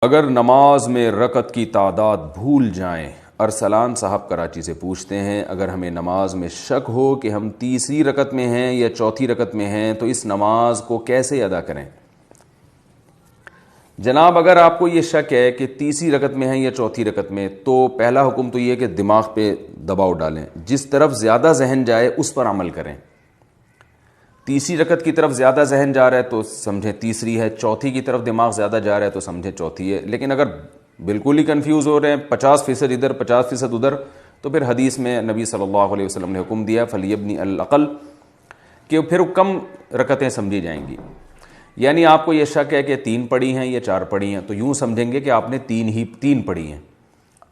اگر نماز میں رکعت کی تعداد بھول جائیں، ارسلان صاحب کراچی سے پوچھتے ہیں اگر ہمیں نماز میں شک ہو کہ ہم تیسری رکعت میں ہیں یا چوتھی رکعت میں ہیں تو اس نماز کو کیسے ادا کریں؟ جناب اگر آپ کو یہ شک ہے کہ تیسری رکعت میں ہیں یا چوتھی رکعت میں، تو پہلا حکم تو یہ کہ دماغ پہ دباؤ ڈالیں، جس طرف زیادہ ذہن جائے اس پر عمل کریں۔ تیسری رکعت کی طرف زیادہ ذہن جا رہا ہے تو سمجھیں تیسری ہے، چوتھی کی طرف دماغ زیادہ جا رہا ہے تو سمجھیں چوتھی ہے۔ لیکن اگر بالکل ہی کنفیوز ہو رہے ہیں 50% ادھر 50% ادھر، تو پھر حدیث میں نبی صلی اللہ علیہ وسلم نے حکم دیا فَلْيَبْنِ الْعَقْلَ کہ پھر کم رکعتیں سمجھی جائیں گی۔ یعنی آپ کو یہ شک ہے کہ 3 پڑھی ہیں یا 4 پڑھی ہیں، تو یوں سمجھیں گے کہ آپ نے 3 پڑھی ہیں۔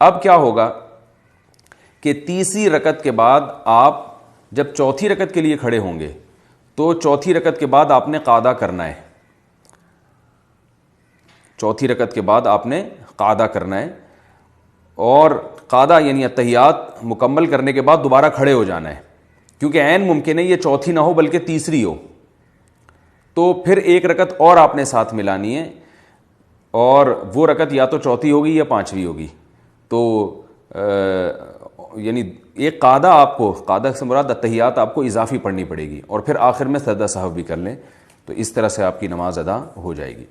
اب کیا ہوگا کہ تیسری رکعت کے بعد آپ جب چوتھی رکعت کے لیے کھڑے ہوں گے تو چوتھی رکعت کے بعد آپ نے قعدہ کرنا ہے، چوتھی رکعت کے بعد آپ نے قعدہ کرنا ہے، اور قعدہ یعنی اتحیات مکمل کرنے کے بعد دوبارہ کھڑے ہو جانا ہے، کیونکہ عین ممکن ہے یہ چوتھی نہ ہو بلکہ تیسری ہو، تو پھر 1 رکعت اور آپ نے ساتھ ملانی ہے، اور وہ رکعت یا تو چوتھی ہوگی یا 5ویں ہوگی۔ تو یعنی ایک قعدہ آپ کو، قعدہ سے مراد اتحیات آپ کو اضافی پڑھنی پڑے گی، اور پھر آخر میں سجدہ سہو بھی کر لیں، تو اس طرح سے آپ کی نماز ادا ہو جائے گی۔